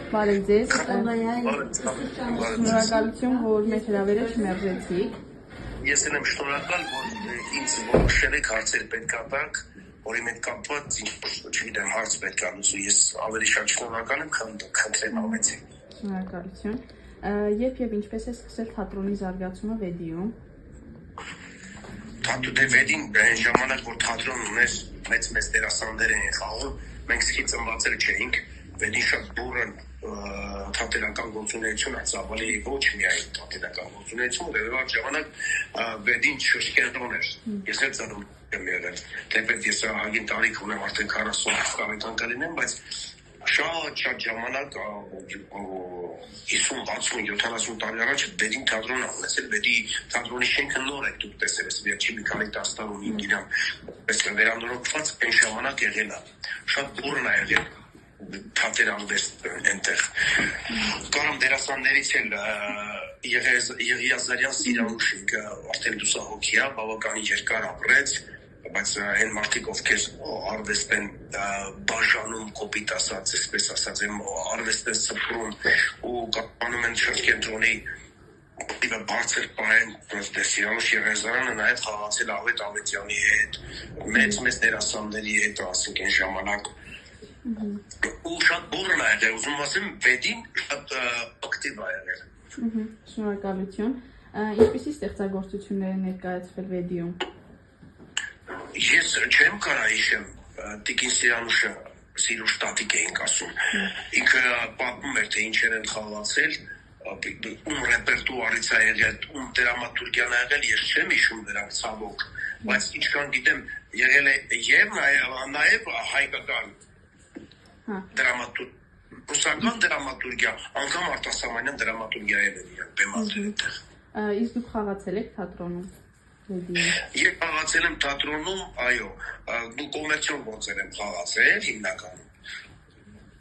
Բարև ձեզ, շնորհակալություն, որ մեզ հրավերել շմերժեցիք։ Ես եմ շնորհակալ, որ ինձ որոշել եք հարցեր պետք է տաք, որի հետ կապված չգիտեմ հարց պետք է լուծու, ես ավելի շատ շնորհակալ եմ, խնդրեմ ավեցի։ Շնորհակալություն։ Երբ եւ ինչպես է սկսել թատրոնի զարգացումը Վեդիում։ Վեդին այն ժամանակ, որ թատրոնն ուներ մեծ դերասաններ էին խաղում, մենք սկի ծնվածել չէինք, Վեդին շատ բուրըն թատերական գործունեություն է ծավալի ոչ միայն թատերական գործունեություն, այդ ժամանակ Վեդին շրջկենտրոն էր, ես էլ ծնում եմ եղել, թեպետ ես հագին տարիք ունեմ արդեն 40 տարեկան կլինեմ, բայց շատ ժամանակ 50, 60, 70 տարի առաջ Վեդին թատրոն ունեցել, Վեդի թատրոնի շենքը նոր եք դուք տեսել ես վերջի մի քանի տասնամյակ ինգիրամ վերանորոգված այն ժամանակ եղել է, շատ բուրըն է եղել թատերարվեստ այնտեղ։ Կարամ դերասաններից էլ Եղիազարյան Սիրանուշինը արդեն լուսահոգի է, բավականին երկար ապրեց, բայց այն մարդիկ ովքեր արվեստ են բաժանում, կոպիտ ասած, այսպես ասած, արվեստ են սփռում ու կապանում են շրջկենտրոնի բարձր պահեն Սիրանուշ Եղիազարյանը նաև խաղացել Ավետ Ավետյանի հետ, մեծ դերասանների հետ, ասենք այն ժամանակ ու շատ բուրըն է եղել, ուզում ասեմ Վեդին շատ ակտիվ է եղել։ Շնորհակալություն։ Ինչպիսի ստեղծագործություններ են ներկայացվել Վեդիում։ Ես չեմ կարա հիշեմ, Տիկին Սիրանուշը Սիրուշ տատիկ էինք ասում, ինքը պատմում էր, թե ինչեր են խաղացել, ում ռեպերտուարից է եղել, ում դրամատուրգիան է եղել, ես չեմ հիշում դրանք ցավոք, բայց ինչքան գիտեմ եղել է և նաև հայկական ռուսական դրամատուրգիա, անգամ արտասահմանյան դրամատուրգիայով են իրենք բեմադրել այդտեղ։ Իսկ դուք խաղացել եք թատրոնում։ Ես խաղացել եմ թատրոնում, այո, կոմերցիոն գործեր եմ խաղացել հիմնականում։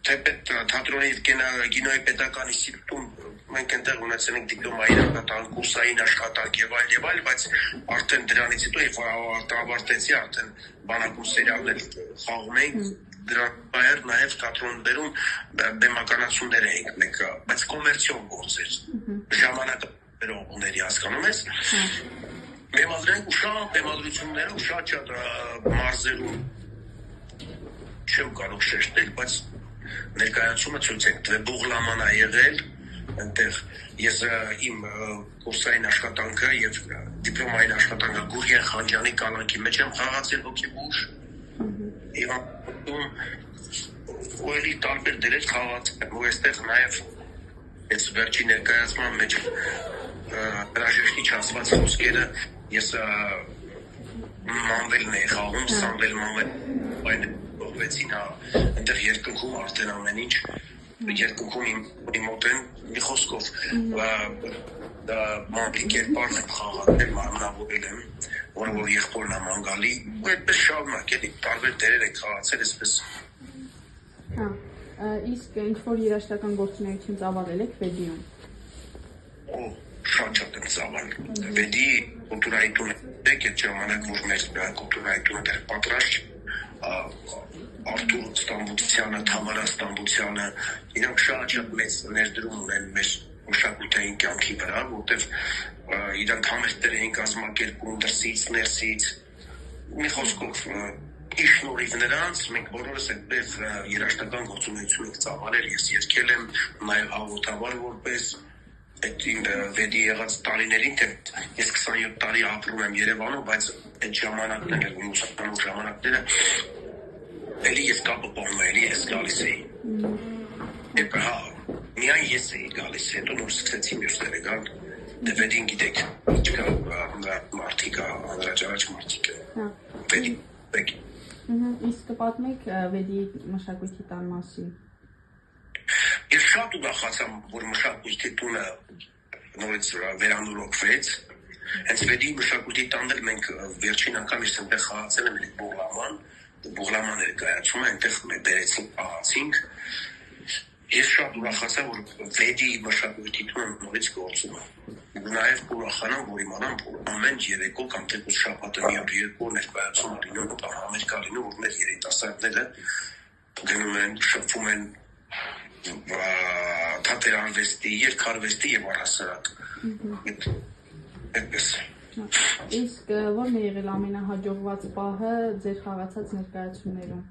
Թեպետ թատրոնի կինոյի պետական ինստիտուտում մենք այնտեղ ունեցել ենք դիպլոմային աշխատանք, կուրսային աշխատանք եւ այլ, բայց արդեն դրանից հետո երբ ավարտեցի, արդեն բանակում սերիալներ խաղում էինք, դրանց բայր նաև թատրոններում բեմականացումներ էինք մենք, բայց կոմերցիոն գործեր, ժամանակներով հասկանում ես, բեմադրենք ու շատ բեմադրությունները ու շատ մարզերում չեմ կարող շեշտել, բայց ներկայացումը ցույց ենք տվել, Բուղլաման է եղել, այնտեղ ես իմ կուրսային աշխատանքը եւ դիպլոմային աշխատանքը Գուրգեն Խանջյանի կալանքի մեջ եմ խաղացել հոգեբուժ եւ ուելի տարբեր դերեր խաղացել ու այստեղ նաև այս վերջի ներկայացման մեջ հրաժեշտի չասված խոսքերը ես մանվելն էի խաղում, Սամվել մանվել այն ուղվեցին այնտեղ երկնքում արդեն ամեն ինչ երկնքում իմ մոտ են մի խոսքով մանվի կերպարն եմ խաղացել, մարմնավորել եմ, որը որ եղբորն եմ անգալի ու այդպես շարունակ էլի տարբեր դերեր եք խաղացել այսպես։ Իսկ ինչ-որ երաժշտական գործունեություն ծավալել եք Վեդիում։ Շատ եմ ծավալել։ Վեդի կուլտուրայի տունը եք այդ ժամանակ, որ մեր կուլտուրայի տունը դեռ պատրաստ Արթուր Ստամբուլցյանը, Թամարա Ստամբուլցյանը, իրանք շատ մեծ ներդրում ունեն մեր մշակութային կյանքի վրա, որտեղ իրանք համերգներ էին կազմակերպում դրսից, ներսից, մի խոսքով շնորհիվ նրանց մենք բոլորս այդպես երաժշտական գործունեություն ենք ծավալել, ես երգել եմ նաև հավոտաբար որպես այդ Վեդի եղած տարիներին, թե ես 27 տարի ապրում եմ Երևանում, բայց այդ ժամանակները, ուսանող ժամանակները էլի ես կապը պահում էի, ես գալիս էի։ Միայն ես էի գալիս, հետո նոր սկսեցի մյուսները գալ, դե Վեդին գիտեք, ինչ կա մարդիկ, հանրաճարաչ մարդիկ է, Վեդի բեք։ Իսկ կպատմեք Վեդի մշակույթի տան մասին։ Ես շատ ուրախացամ, որ մշակույթի տունը նորից վերանորոգվեց, հենց Վեդի մշակույթի տանն էլ մենք վերջին անգամ ես այնտեղ խաղացել եմ Բուղլաման ներկայացումը, այնտեղ բերեցինք, պահացինք։ Ես շատ ուրախացա, որ Վեդի մշակույթի տունը նորից գործում է։ Նաև ուրախանամ, որ իմանամ, որ ամեն երեկո կամ թեկուզ շաբաթը մի երկու ներկայացում լինում կամ համերգ լինում, որ մեր երիտասարդները գնում են, շփվում են թատերարվեստի, երկարվեստի եւ առհասարակ։ Այդպես։ Իսկ ո՞րն է եղել ամենահաջողված պահը ձեր խաղացած ներկայացումներում։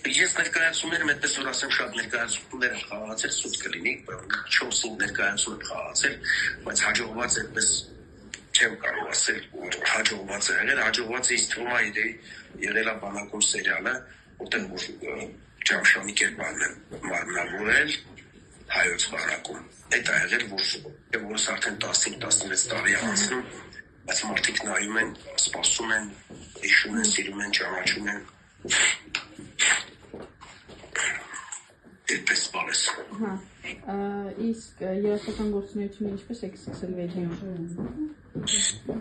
Ես ներկայացումներում այդպես որ ասեմ շատ ներկայացումներ եմ խաղացել, սուտ կլինի, 4-5 ներկայացում եմ խաղացել, բայց հաջողված այդպես չեմ կարող ասել, որ հաջողված է եղել, հաջողված է ինձ թվում է եղել է բանակում սերիալը, որտեղ որ Ջամշանի կերպարն եմ մարմնավորել հայոց բանակում։ Այդ է եղել, որս արդեն 15-16 տարի է անցնում, բայց մարդիկ նայում են, սպասում են, հիշում են, սիրում են, ճանաչում են։ Այդպես բանես։ Իսկ երաժշտական գործունեությունը ինչպես եք սկսել Վեդիում։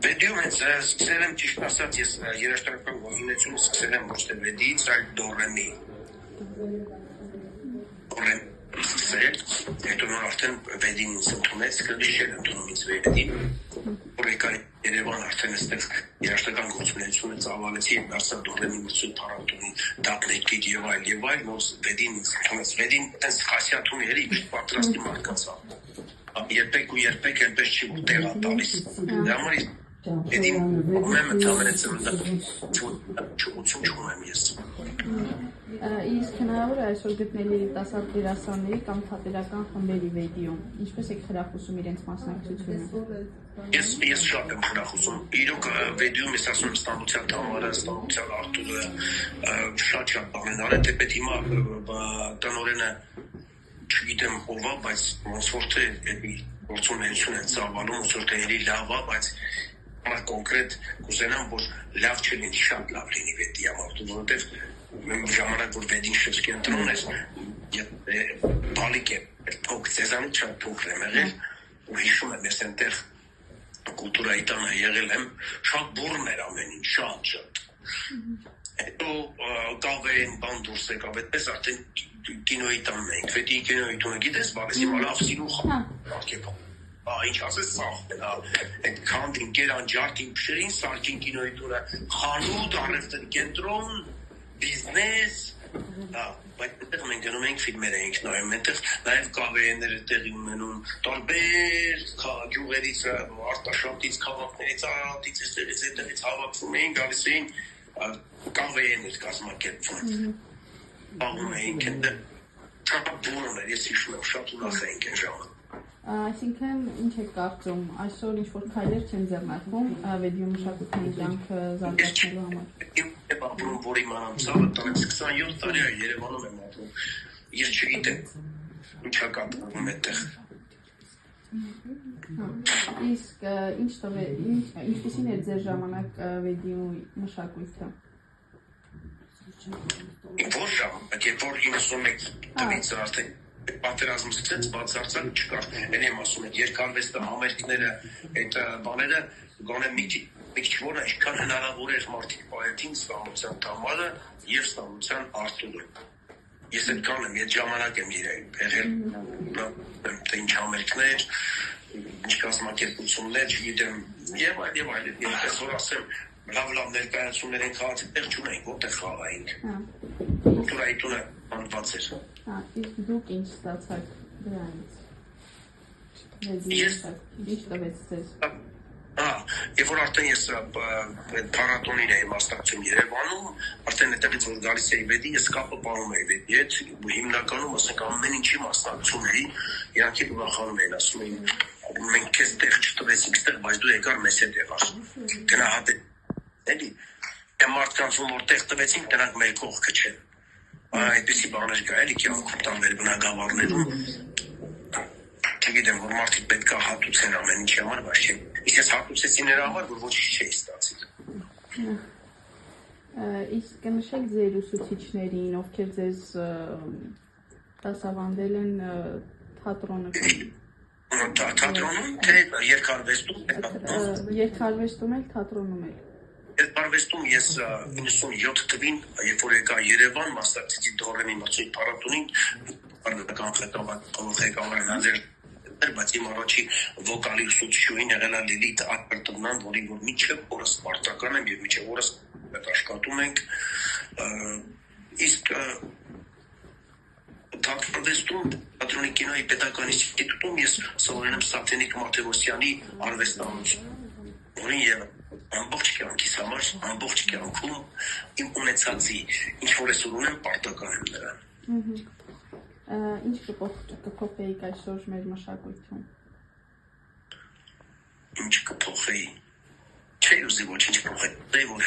Վեդիում հենց սկսել եմ ճիշտ ասած, ես երաժշտական գործունեությունը սկսել եմ ոչ թե Վեդիից, այլ Դորեմի։ Սկսել, հետո նոր արդեն Վեդին ինձ ընդունեց, կրդի չէր ընդունում ինձ Վեդին, որ եկա Երևան արդեն այստեղ երաժշտական գործունեությունը ծավալեցի և դարձա Դորեմի մրցույթ փառատոնի դափնեկիր եւ այլ, նոր Վեդին ինձ ընդունեց։ Վեդին տենց խասյաթում էլի, պատրաստի մարդկացավ։ Երբեք այնպես չի որ տեղ ա տալիս։ Դրա համար Վեդին ունեմ ընդհանրեց չուղություն չունեմ ես։ Իսկ հնարավոր է այսօր գտնել երիտասարդ դերասանների կամ թատերական խմբերի Վեդիում։ Ինչպես եք խրախուսում իրենց մասնակցությունը։ Ես շատ եմ խրախուսում։ Իրոք Վեդիում ես ասում ստամբության Թամարը, ստամբության Արտուրը շատ բան են արել, թեպետ հիմա տնօրենը չգիտեմ ով է, բայց ոնց որ թե գործունեություն են ծավալում, ոնց որ թե էլի լավ է, բայց համար կոնկրետ կուզենամ, որ լավ չլինի, շատ լավ լինի Վեդի համար, որովհետև ժամանակ, որ Վեդին շրջքի ընտրոն էր, բալիկ է, ձեզանից շատ փոքր եմ եղել, ու հիշում եմ ես այնտեղ կուլտուրայի տանը եղել եմ, շատ բուրն էր ամեն ինչ, շատ։ Հետո կավեն բան դուրս եկավ, այդպես արդեն կինոյի տանն էինք, Վեդի կինոյի տունը գիտես, բալես հիմա լավ սիրու խաղ, ինչ ասես սաղ, այդ քանդին, կերան, ջարդին, փշերին, սարքին կինոյի տունը, խանութ, առևտրի կենտրոն, բիզնես, բայց այդտեղ մենք գնում էինք ֆիլմեր էինք նայում, այդտեղ նաև կավեները տեղի ունենում, տարբեր գյուղերից, Արտաշատից, քաղաքներից, Արարատից, այդտեղից հավաքվում էին, գալիս էին կավեներ կազմակերպվում, բաղում էինք այնտեղ, շատ բուրն էր, ես հիշում եմ, շատ ուրախ էինք այն ժամանակ։ Այսինքն ինչ եք կարծում, այսօր ինչ-որ քայլեր չեն ձեռնարկվում Վեդիում մշակութային կյանքը զարգացնելու համար։ Եմ ապրում, որ իմանամ ցավը, 27 տարի է Երևանում եմ ապրում, ես չգիտեմ ինչա կապվում այդտեղ։ Իսկ ինչպիսին է ձեր ժամանակ Վեդիում մշակույթը։ Որ ժամանակ, երբ որ 91 տնից արդեն պատերազմ սկսեց, բացարձակ չկար, են եմ ասում այդ երկարվեստը, համերգները, այդ բաները, գոնե մի քիչ որ այսքան հնարավոր էր մարդիկ պայեցին ստամբության Թամարը և ստամբության Արտուրը։ Ես այդքան եմ, այդ ժամանակ եմ եղել, թե ինչ համերգներ, ինչ կազմակերպություններ, չգիտեմ, եւ այլ, ես որ ասեմ, լավ ներկայացումներ են խաղացել, տեղ չունենք, որտեղ խաղայինք։ Կուլտուրայի տունը անված էր։ Իսկ դուք ինչ ստացաք դրանից։ Ինչ տվեց ձեզ։ Երբ որ արդեն ես փառատոնին էի մասնակցում Երևանում, արդեն այդտեղից որ գալիս էի Վեդի, ես կապը պահում էի Վեդի հետ, հիմնականում ասենք ամեն ինչի մասնակցում էի, իրանք էլ ուրախանում էին, ասում էին, մենք քեզ տեղ չտվեցինք ստեղ, բայց դու եկար մեզ հետ եղար։ Գնահատել էլի, մարդկանց որ տեղ տվեցինք, դրանք մեր կողքը չեն։ Այդպիսի բաներ կա էլի կյանքում տանվել բնակավարներում, չգիտեմ, որ մարդիկ պետք է հատուցեն ամեն ինչի համար, բայց չեմ։ Ես հատուցեցի նրա համար, որ ոչինչ չէի ստացել։ Իսկ կնշեք ձեր ուսուցիչներին, ովքեր ձեզ դասավանդել են թատրոնում։ Թատրոնում, թե երկարվեստում։ Երկարվեստում էլ, թատրոնում էլ։ Երկարվեստում ես 97 թվին, երբ որ եկա Երևան, մասնակցեցի Դորեմի մրցույթ փառատոնին, բայց իմ առաջի վոկալի ուսուցչուհին եղել է Լիլիթ Ակրտնան, որի որ մինչև օրս պարտական եմ և մինչև օրս աշխատում ենք, իսկ Թատրոնի թատրոնի կինոյի պետական ինստիտուտում ես սովորել եմ Սաթենիկ Մաթեոսյանի արվեստանություն, որին եւ ամբողջ կյանքիս համար, ամբողջ կյանքում իմ ունեցածի ինչ որ այսօր ունեմ պարտական եմ նրան։ Ինչ կփոխեիք այսօր մեր մշակույթում։ Ինչ կփոխեի։ Չէի ուզի ոչինչ փոխել, որ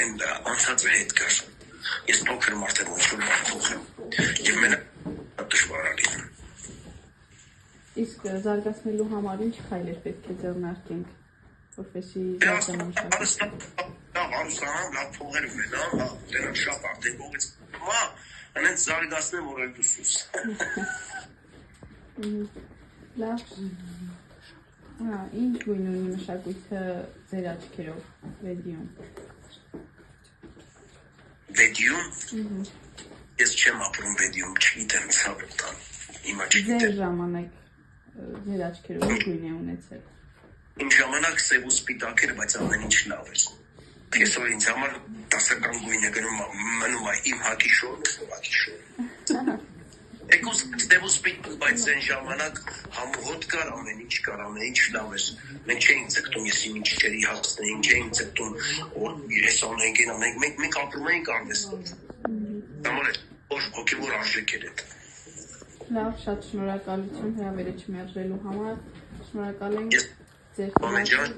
այն անցածը հետ գար։ Ես փոքր մարդ եմ, որ փոխեմ։ Եվ մենակ դժվար է լինում։ Իսկ զարգացնելու համար ինչ քայլեր պետք է ձեռնարկենք, որպեսզի զարգանա մշակույթը։ Հարուսանան լավ փողեր ունենա, դրանք շատ արտեկողից անենց զարգացնեմ, որ էլ դուսուս։ Լավ։ Ինչ գույն ունի մշակույթը ձեր աչքերով, Վեդիում։ Վեդիում։ Ես չեմ ապրում Վեդիում, չգիտեմ ցավ տան։ Հիմա Ձեր չգիտեմ։ ժամանակ ձեր աչքերով ինչ գույն է ունեցել։ Իմ ժամանակ սև ու սպիտակ էր, բայց ամեն ինչ լավ էր։ Այսօր ինձ համար դասական գույնը մնում է իմ հակի շորն ու հակի շորը։ Եկուս սև ու սպիտակ, բայց այն ժամանակ համոհոտ կար, ամեն ինչ կար, ամեն ինչ լավ էր։ Մենք չէինք ցկտում, ես իմ ինչերի հասնեինք, չէինք ցկտում, որ ես անենք, մենք ապրում էինք արվեստով։ Համար որ հոգևոր արժեք էր այդ։ Լավ, շատ շնորհակալություն հրավերը չմերժելու համար։ Շնորհակալ ենք Ես ձեր ամեն ջան